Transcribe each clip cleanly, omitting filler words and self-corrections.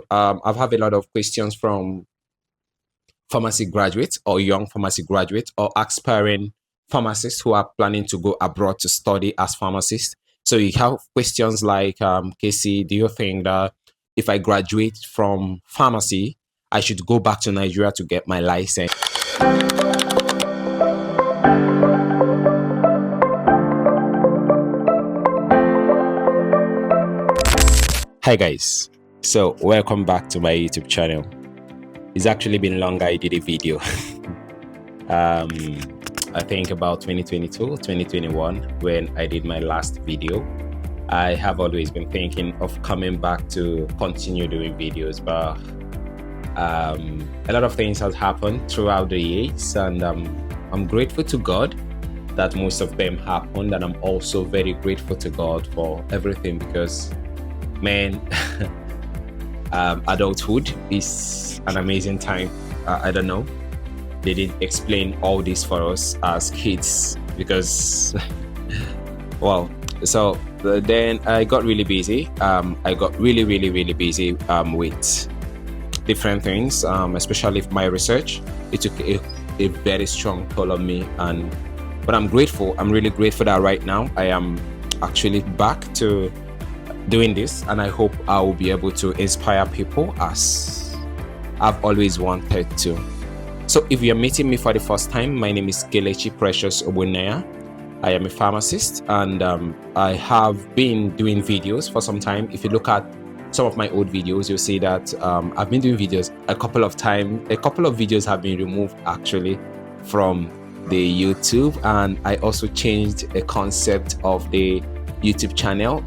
I've had a lot of questions from pharmacy graduates or young pharmacy graduates or aspiring pharmacists who are planning to go abroad to study as pharmacists. So you have questions like, Casey, do you think that if I graduate from pharmacy, I should go back to Nigeria to get my license? Hi guys, so welcome back to my YouTube channel. It's actually been long I did a video. I think about 2022, 2021 when I did my last video. I have always been thinking of coming back to continue doing videos, but a lot of things has happened throughout the years, and I'm grateful to God that most of them happened, and I'm also very grateful to God for everything because, man, adulthood is an amazing time. I don't know, they didn't explain all this for us as kids because well, so then I got really busy. I got really busy with different things, especially my research. It took a very strong toll on me, but I'm grateful. I'm really grateful that right now I am actually back to doing this, and I hope I will be able to inspire people as I've always wanted to. So if you're meeting me for the first time, my name is Kelechi Precious Obunaya. I am a pharmacist, and I have been doing videos for some time. If you look at some of my old videos, you'll see that I've been doing videos a couple of times. A couple of videos have been removed actually from the YouTube, and I also changed the concept of the YouTube channel.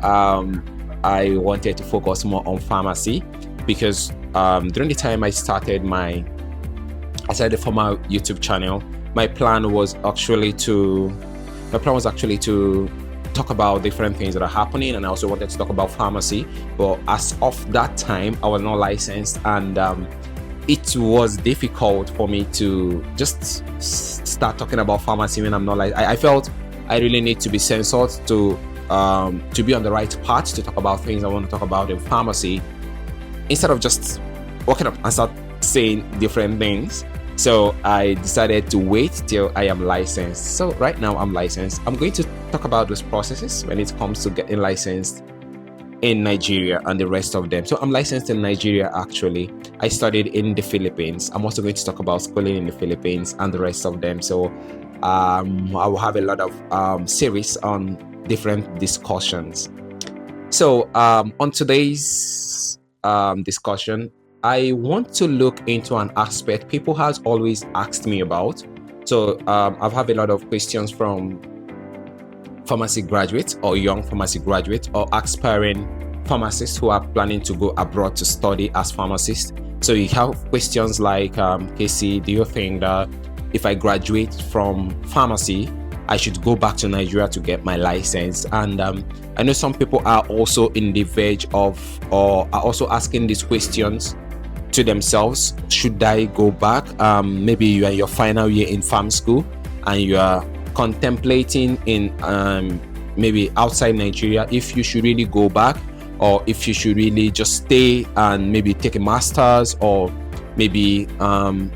I wanted to focus more on pharmacy because during the time I started the former YouTube channel, my plan was actually to talk about different things that are happening, and I also wanted to talk about pharmacy. But as of that time, I was not licensed, and it was difficult for me to just start talking about pharmacy when I'm not licensed. I felt I really need to be censored to be on the right path to talk about things I want to talk about in pharmacy, instead of just walking up and start saying different things. So I decided to wait till I am licensed. So right now I'm licensed. I'm going to talk about those processes when it comes to getting licensed in Nigeria and the rest of them. So I'm licensed in Nigeria actually. I studied in the Philippines. I'm also going to talk about schooling in the Philippines and the rest of them. So I will have a lot of series on different discussions. So on today's discussion, I want to look into an aspect people has always asked me about. So I've had a lot of questions from pharmacy graduates or young pharmacy graduates or aspiring pharmacists who are planning to go abroad to study as pharmacists. So you have questions like, Casey, do you think that if I graduate from pharmacy, I should go back to Nigeria to get my license? And I know some people are also in the verge of, or are also asking these questions to themselves. Should I go back? Maybe you are in your final year in pharm school and you are contemplating in maybe outside Nigeria if you should really go back, or if you should really just stay and maybe take a master's, or maybe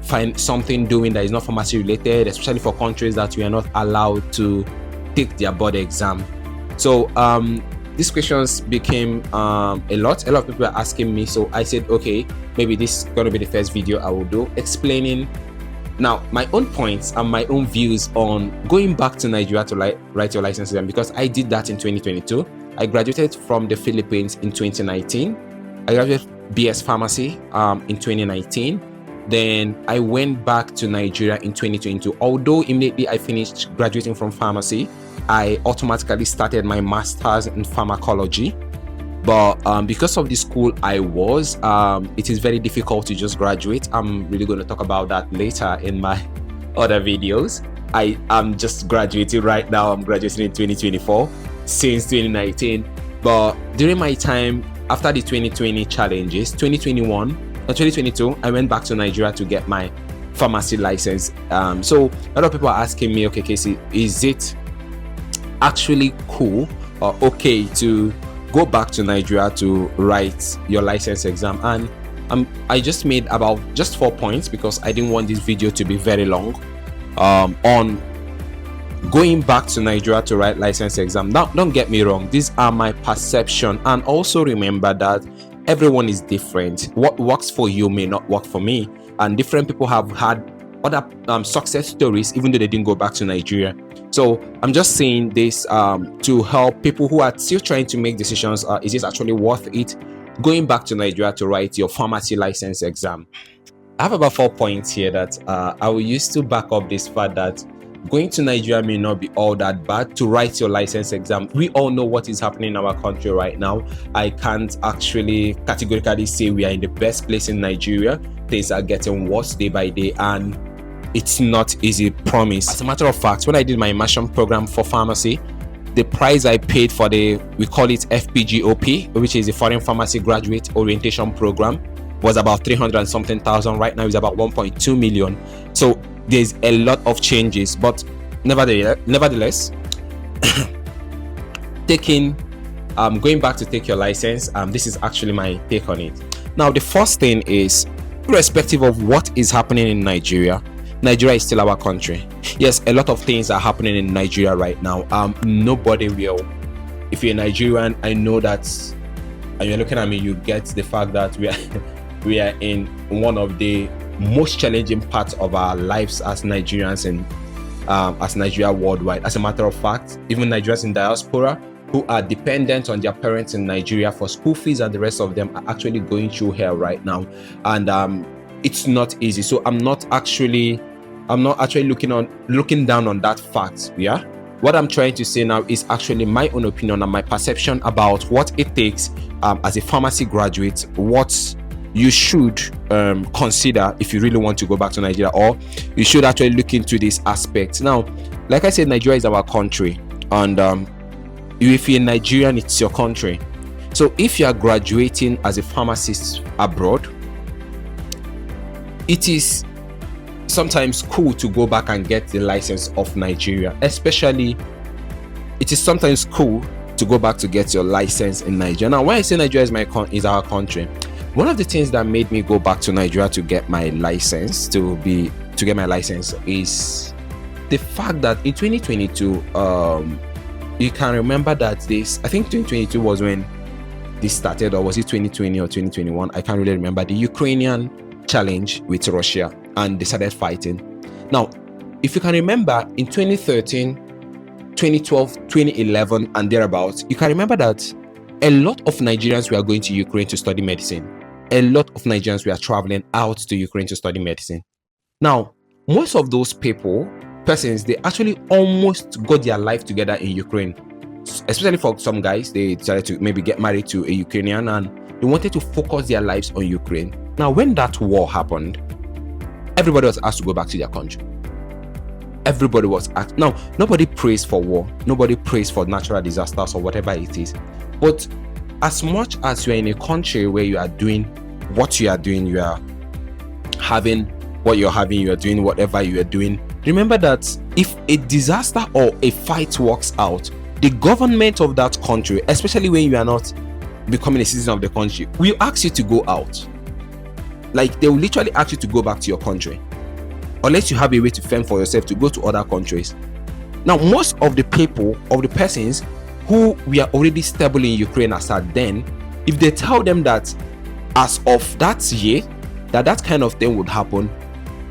find something doing that is not pharmacy related, especially for countries that we are not allowed to take their board exam. So these questions became a lot of people are asking me. So I said, okay, maybe this is going to be the first video I will do explaining now my own points and my own views on going back to Nigeria to write your license exam, because I did that in 2022. I graduated from the Philippines in 2019. I graduated BS Pharmacy in 2019. Then I went back to Nigeria in 2022. Although immediately I finished graduating from pharmacy, I automatically started my master's in pharmacology. But because of the school I was, it is very difficult to just graduate. I'm really going to talk about that later in my other videos. I am just graduating right now. I'm graduating in 2024 since 2019. But during my time after the 2020 challenges, 2022, I went back to Nigeria to get my pharmacy license. So a lot of people are asking me, okay, Casey, is it actually cool or okay to go back to Nigeria to write your license exam? And I just made about just 4 points because I didn't want this video to be very long, on going back to Nigeria to write license exam. Now, don't get me wrong, these are my perception, and also remember that everyone is different. What works for you may not work for me, and different people have had other success stories even though they didn't go back to Nigeria. So I'm just saying this to help people who are still trying to make decisions. Is this actually worth it, going back to Nigeria to write your pharmacy license exam? I have about 4 points here that I will use to back up this fact that going to Nigeria may not be all that bad to write your license exam. We all know what is happening in our country right now. I can't actually categorically say we are in the best place in Nigeria. Things are getting worse day by day, and it's not easy, promise. As a matter of fact, when I did my immersion program for pharmacy, the price I paid for we call it FPGOP, which is the Foreign Pharmacy Graduate Orientation Program, was about 300 and something thousand. Right now it's about 1.2 million. So there's a lot of changes, but nevertheless going back to take your license, this is actually my take on it. Now, the first thing is, irrespective of what is happening in Nigeria is still our country. Yes, a lot of things are happening in Nigeria right now. Nobody will, if you're Nigerian, I know that, and you're looking at me, you get the fact that we are in one of the most challenging parts of our lives as Nigerians and as Nigeria worldwide. As a matter of fact, even Nigerians in diaspora who are dependent on their parents in Nigeria for school fees and the rest of them are actually going through hell right now, and it's not easy. So I'm not actually looking down on that fact. Yeah, what I'm trying to say now is actually my own opinion and my perception about what it takes as a pharmacy graduate, what you should consider if you really want to go back to Nigeria, or you should actually look into this aspect. Now, like I said, Nigeria is our country, and if you're Nigerian, it's your country. So if you are graduating as a pharmacist abroad, it is sometimes cool to go back and get the license of Nigeria. Especially, it is sometimes cool to go back to get your license in Nigeria. Now, when I say Nigeria is our country, one of the things that made me go back to Nigeria to get my license, is the fact that in 2022, you can remember that I think 2022 was when this started, or was it 2020 or 2021? I can't really remember. The Ukrainian challenge with Russia, and they started fighting. Now, if you can remember, in 2013, 2012, 2011 and thereabouts, you can remember that a lot of Nigerians were going to Ukraine to study medicine. A lot of Nigerians were traveling out to Ukraine to study medicine. Now, most of those persons, they actually almost got their life together in Ukraine. Especially for some guys, they decided to maybe get married to a Ukrainian, and they wanted to focus their lives on Ukraine. Now, when that war happened, everybody was asked to go back to their country. Everybody was asked. Now, nobody prays for war. Nobody prays for natural disasters or whatever it is. But as much as you are in a country where you are doing what you are doing, you are having what you're having, you are doing whatever you are doing, remember that if a disaster or a fight works out, the government of that country, especially when you are not becoming a citizen of the country, will ask you to go out. Like, they will literally ask you to go back to your country, unless you have a way to fend for yourself to go to other countries. Now, most of the persons who were already stable in Ukraine as at then, if they tell them that as of that year that kind of thing would happen,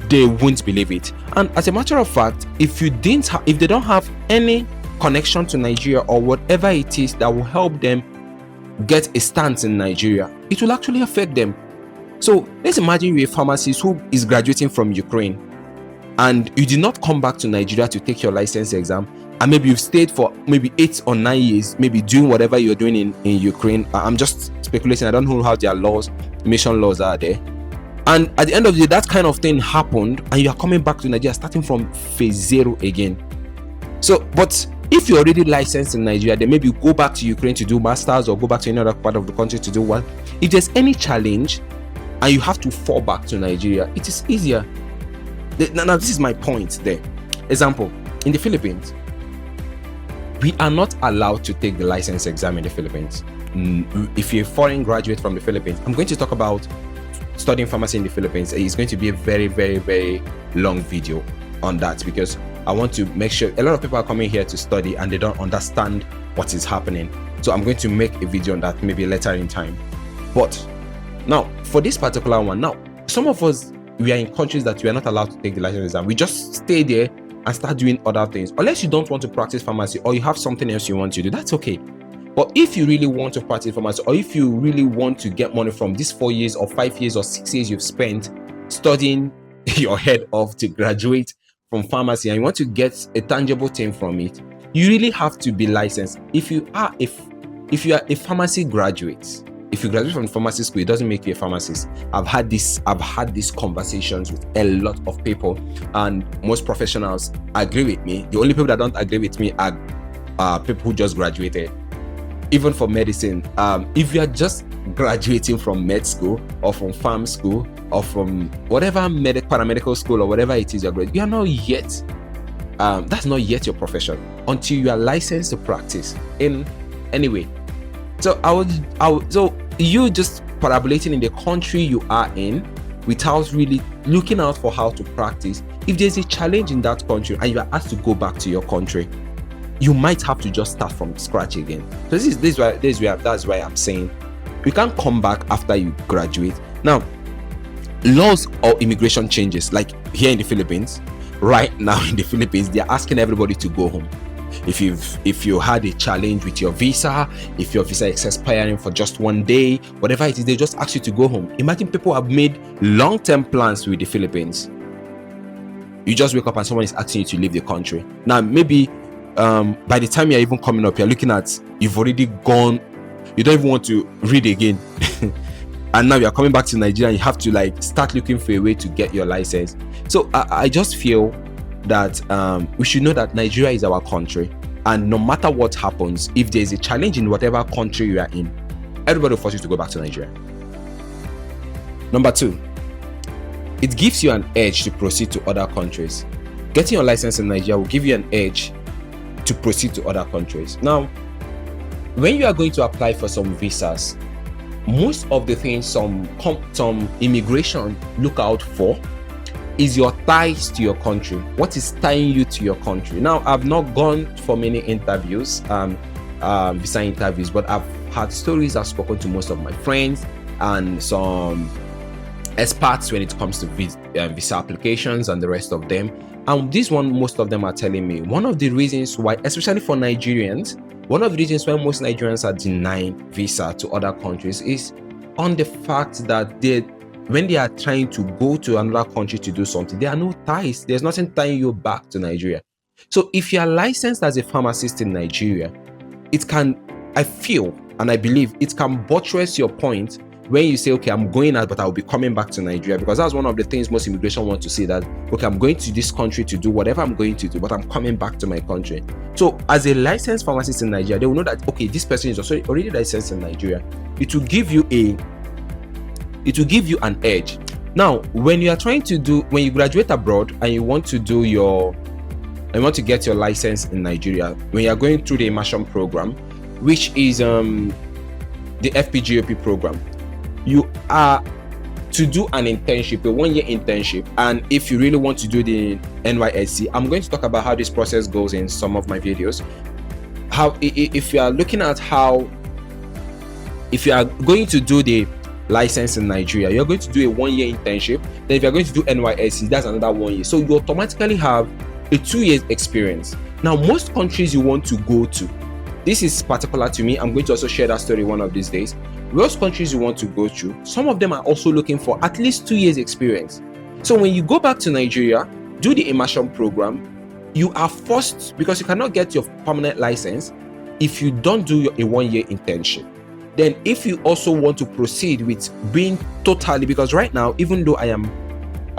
they won't believe it. And as a matter of fact, if they don't have any connection to Nigeria or whatever it is that will help them get a stance in Nigeria, it will actually affect them. So let's imagine you're a pharmacist who is graduating from Ukraine, and you did not come back to Nigeria to take your license exam, and maybe you've stayed for maybe 8 or 9 years, maybe doing whatever you're doing in Ukraine. I'm just speculating. I don't know how their emission laws are there. And at the end of the day, that kind of thing happened, and you are coming back to Nigeria starting from phase 0 again. So, but if you're already licensed in Nigeria, then maybe go back to Ukraine to do masters, or go back to any other part of the country to do what. If there's any challenge and you have to fall back to Nigeria, it is easier. Now, this is my point there. Example, in the Philippines, we are not allowed to take the license exam in the Philippines. If you're a foreign graduate from the Philippines, I'm going to talk about studying pharmacy in the Philippines. It's going to be a very, very, very long video on that, because I want to make sure a lot of people are coming here to study and they don't understand what is happening. So I'm going to make a video on that maybe later in time. But now for this particular one, now some of us, we are in countries that we are not allowed to take the license exam. We just stay there and start doing other things. Unless you don't want to practice pharmacy or you have something else you want to do, that's okay. But if you really want to practice pharmacy, or if you really want to get money from these 4 years or 5 years or 6 years you've spent studying your head off to graduate from pharmacy, and you want to get a tangible thing from it, you really have to be licensed. If you are a pharmacy graduate, if you graduate from pharmacy school, it doesn't make you a pharmacist. I've had these conversations with a lot of people, and most professionals agree with me. The only people that don't agree with me are people who just graduated. Even for medicine, if you are just graduating from med school or from pharm school or from whatever paramedical school or whatever it is you are not yet, that's not yet your profession until you are licensed to practice in any way. So so you just parabolating in the country you are in without really looking out for how to practice. If there's a challenge in that country and you are asked to go back to your country, you might have to just start from scratch again. So that's why I'm saying you can't come back after you graduate. Now, laws or immigration changes, like here in the Philippines, right now in the Philippines, they're asking everybody to go home. If you had a challenge with your visa, if your visa is expiring for just 1 day, whatever it is, they just ask you to go home. Imagine people have made long-term plans with the Philippines. You just wake up and someone is asking you to leave the country. Now, maybe by the time you're even coming up, you're looking at, you've already gone, you don't even want to read again. And now you're coming back to Nigeria and you have to like start looking for a way to get your license. So I just feel that we should know that Nigeria is our country, and no matter what happens, if there's a challenge in whatever country you are in, everybody will force you to go back to Nigeria. Number 2, it gives you an edge to proceed to other countries. Getting your license in Nigeria will give you an edge to proceed to other countries. Now, when you are going to apply for some visas, most of the things some immigration look out for is your ties to your country. What is tying you to your country? Now, I've not gone for many interviews, visa interviews, but I've had stories. I've spoken to most of my friends and some experts when it comes to visa applications and the rest of them. And this one, most of them are telling me one of the reasons why, especially for Nigerians, one of the reasons why most Nigerians are denying visa to other countries is on the fact that when they are trying to go to another country to do something, there are no ties. There's nothing tying you back to Nigeria. So if you are licensed as a pharmacist in Nigeria, it can, I feel and I believe it can buttress your point when you say, okay, I'm going out, but I'll be coming back to Nigeria, because that's one of the things most immigration want to see, that, okay, I'm going to this country to do whatever I'm going to do, but I'm coming back to my country. So as a licensed pharmacist in Nigeria, they will know that, okay, this person is also already licensed in Nigeria. It will give you an edge. Now, when you are trying to when you graduate abroad and you want to get your license in Nigeria, when you are going through the immersion program, which is the FPGOP program, you are to do an internship, a 1-year internship. And if you really want to do the NYSC, I'm going to talk about how this process goes in some of my videos. If you are looking at if you are going to do the license in Nigeria, you're going to do a 1-year internship. Then if you're going to do NYSC, that's another 1 year. So you automatically have a 2 years experience. Now, most countries you want to go to, this is particular to me. I'm going to also share that story one of these days. Most countries you want to go to, some of them are also looking for at least 2 years experience. So when you go back to Nigeria, do the immersion program, you are forced, because you cannot get your permanent license if you don't do a 1-year internship. Then if you also want to proceed with being totally, because right now, even though I am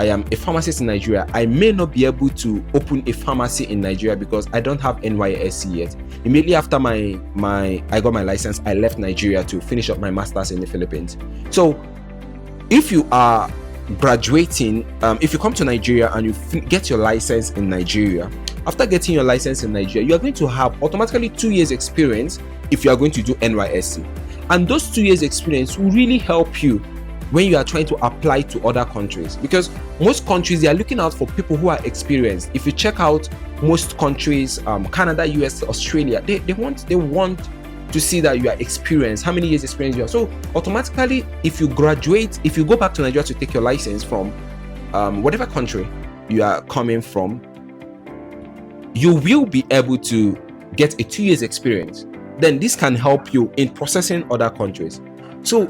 a pharmacist in Nigeria, I may not be able to open a pharmacy in Nigeria because I don't have NYSC yet. Immediately after I got my license, I left Nigeria to finish up my master's in the Philippines. So if you are graduating, if you come to Nigeria and you get your license in Nigeria, after getting your license in Nigeria, you are going to have automatically 2 years experience if you are going to do NYSC. And those 2 years experience will really help you when you are trying to apply to other countries, because most countries, they are looking out for people who are experienced. If you check out most countries, Canada, US, Australia, they want to see that you are experienced, how many years experience you have. So automatically, if you graduate, if you go back to Nigeria to take your license from whatever country you are coming from, you will be able to get a 2 years experience. Then this can help you in processing other countries. So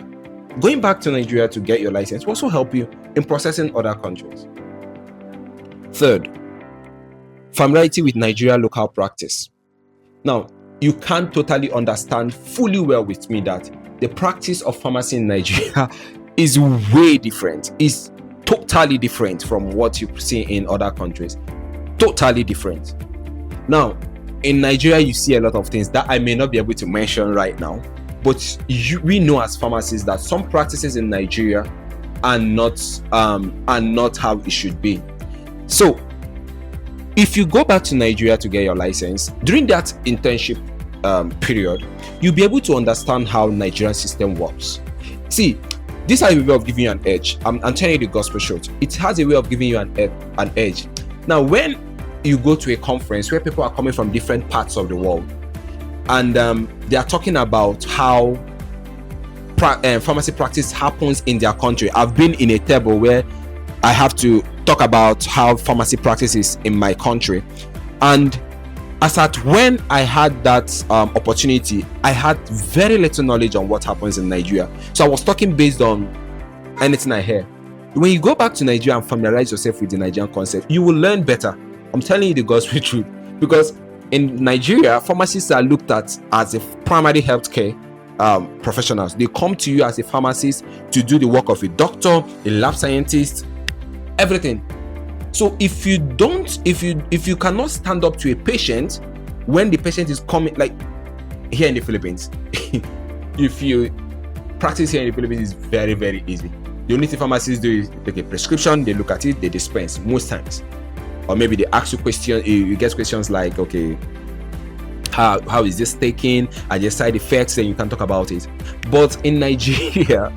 going back to Nigeria to get your license will also help you in processing other countries. Third, familiarity with Nigeria local practice. Now, you can't totally understand fully well with me that the practice of pharmacy in Nigeria is way different. It's totally different from what you see in other countries. Totally different. Now, in Nigeria, you see a lot of things that I may not be able to mention right now, but we know as pharmacists that some practices in Nigeria are not how it should be. So, if you go back to Nigeria to get your license, during that internship period, you'll be able to understand how Nigerian system works. See, this has a way of giving you an edge. I'm telling you the gospel truth. It has a way of giving you an edge. Now, when you go to a conference where people are coming from different parts of the world, and they are talking about how pharmacy practice happens in their country. I've been in a table where I have to talk about how pharmacy practice is in my country, and as at when I had that opportunity, I had very little knowledge on what happens in Nigeria. So I was talking based on anything I hear. When you go back to Nigeria and familiarize yourself with the Nigerian concept, you will learn better. I'm telling you the gospel truth, because in Nigeria, pharmacists are looked at as a primary healthcare professionals. They come to you as a pharmacist to do the work of a doctor, a lab scientist, everything. So if you cannot stand up to a patient when the patient is coming, like here in the Philippines, if you practice here in the Philippines, it's very, very easy. The only thing pharmacists do is take a prescription, they look at it, they dispense most times. Or maybe they ask you questions, you get questions like, okay, how is this taken? Are there side effects? Then you can talk about it. But in Nigeria,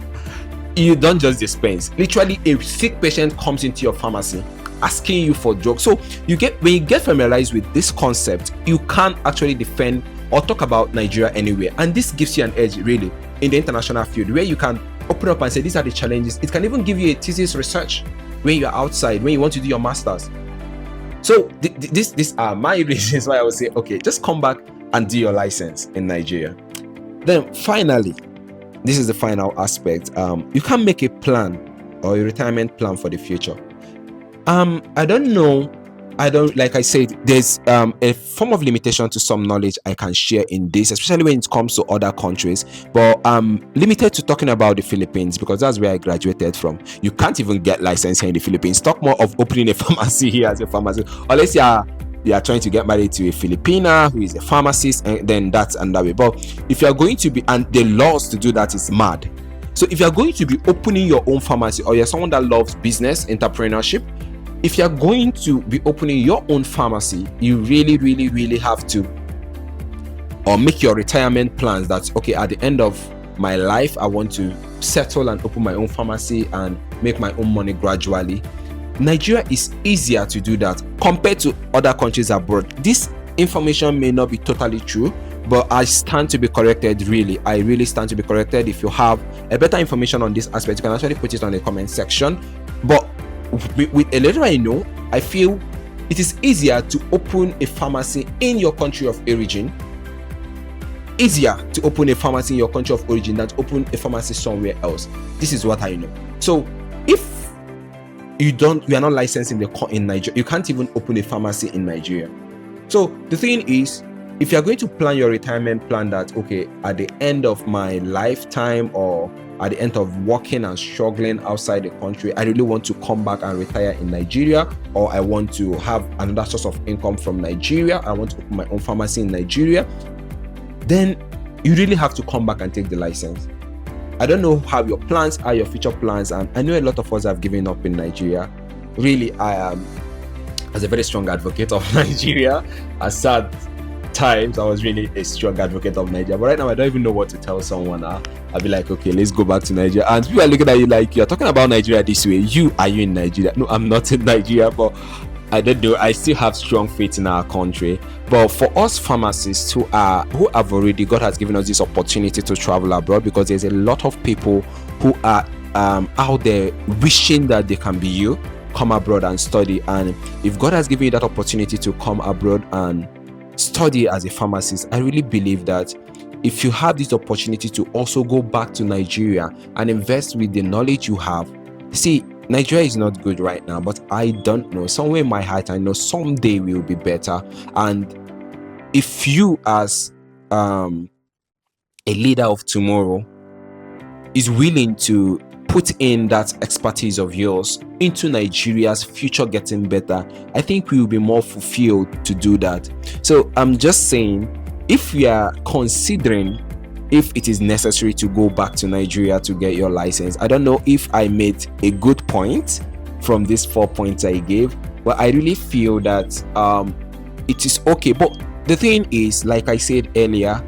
you don't just dispense. Literally, a sick patient comes into your pharmacy asking you for drugs. So when you get familiarized with this concept, you can actually defend or talk about Nigeria anywhere. And this gives you an edge really in the international field, where you can open up and say these are the challenges. It can even give you a thesis research when you're outside, when you want to do your masters. So these are my reasons why I would say, okay, just come back and do your license in Nigeria. Then finally, this is the final aspect. You can make a plan or a retirement plan for the future. I don't know. Like I said, there's a form of limitation to some knowledge I can share in this, especially when it comes to other countries. But I'm limited to talking about the Philippines because that's where I graduated from. You can't even get license here in the Philippines. Talk more of opening a pharmacy here as a pharmacist, unless you are trying to get married to a Filipina who is a pharmacist, and then that's another way. But if you are going to be, and the laws to do that is mad. So if you are going to be opening your own pharmacy, or you're someone that loves business, entrepreneurship, if you're going to be opening your own pharmacy, you really, really, really have to make your retirement plans. That's okay, at the end of my life, I want to settle and open my own pharmacy and make my own money gradually. Nigeria is easier to do that compared to other countries abroad. This information may not be totally true, but I stand to be corrected. I really stand to be corrected. If you have a better information on this aspect, you can actually put it on the comment section. But with a little I know, I feel it is easier to open a pharmacy in your country of origin. Easier to open a pharmacy in your country of origin than to open a pharmacy somewhere else. This is what I know. So if you are not licensed in Nigeria, you can't even open a pharmacy in Nigeria. So the thing is, if you're going to plan your retirement plan that, okay, at the end of my lifetime or at the end of working and struggling outside the country, I really want to come back and retire in Nigeria, or I want to have another source of income from Nigeria, I want to open my own pharmacy in Nigeria, then you really have to come back and take the license. I don't know how your plans are, your future plans, and I know a lot of us have given up in Nigeria. Really, I am, as a very strong advocate of Nigeria, as sad times I was really a strong advocate of Nigeria, but right now I don't even know what to tell someone. I'll be like, okay, let's go back to Nigeria, and people are looking at you like, you're talking about Nigeria this way. Are you in Nigeria? No, I'm not in Nigeria, but I don't know. I still have strong faith in our country. But for us pharmacists who have already, God has given us this opportunity to travel abroad, because there's a lot of people who are out there wishing that they can be you, come abroad and study. And if God has given you that opportunity to come abroad and study as a pharmacist, I really believe that if you have this opportunity to also go back to Nigeria and invest with the knowledge you have. See, Nigeria is not good right now, but I don't know. Somewhere in my heart, I know someday we will be better. And if you, as a leader of tomorrow, is willing to put in that expertise of yours into Nigeria's future getting better, I think we will be more fulfilled to do that. So I'm just saying, if we are considering if it is necessary to go back to Nigeria to get your license, I don't know if I made a good point from these 4 points I gave, but I really feel that it is okay. But the thing is, like I said earlier,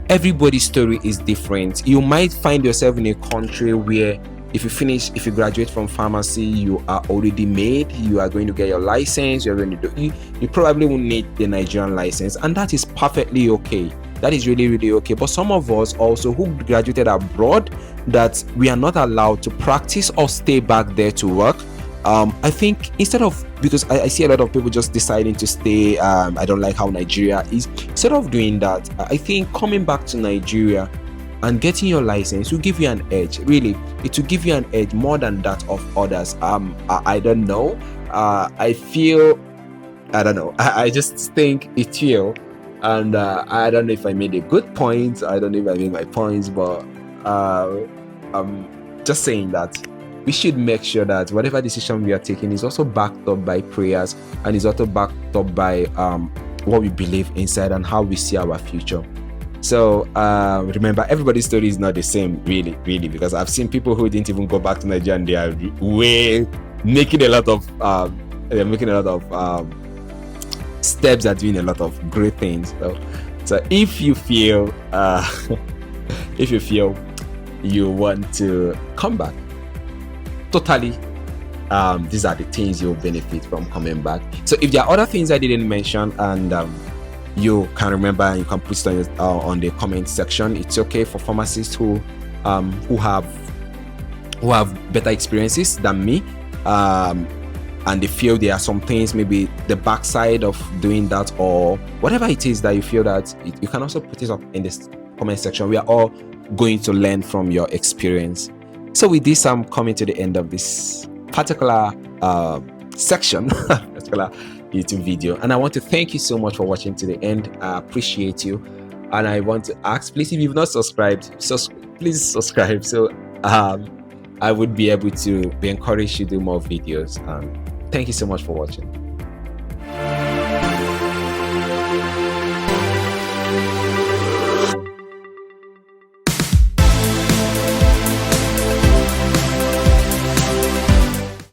everybody's story is different. You might find yourself in a country where if you graduate from pharmacy, you are already made, you are going to get your license, you're going to do, you probably won't need the Nigerian license, and that is perfectly okay. That is really, really okay. But some of us also who graduated abroad, that we are not allowed to practice or stay back there to work. I think instead of, because I see a lot of people just deciding to stay, I don't like how Nigeria is. Instead of doing that, I think coming back to Nigeria and getting your license will give you an edge. Really, it will give you an edge more than that of others. I don't know. I don't know. I just think it will. And I don't know if I made a good point. I don't know if I made my points, but I'm just saying that we should make sure that whatever decision we are taking is also backed up by prayers, and is also backed up by what we believe inside and how we see our future. So remember, everybody's story is not the same, really, because I've seen people who didn't even go back to Nigeria and they are making a lot of steps at doing a lot of great things. So if you feel you want to come back, totally, these are the things you'll benefit from coming back. So if there are other things I didn't mention and you can remember, and you can put it on the comment section, it's okay. For pharmacists who have better experiences than me, and they feel there are some things, maybe the backside of doing that, or whatever it is that you feel that you can also put it up in this comment section. We are all going to learn from your experience. So with this, I'm coming to the end of this particular section, particular YouTube video, and I want to thank you so much for watching to the end. I appreciate you, and I want to ask, please, if you've not subscribed, please subscribe, so I would be able to be encouraged to do more videos. Thank you so much for watching.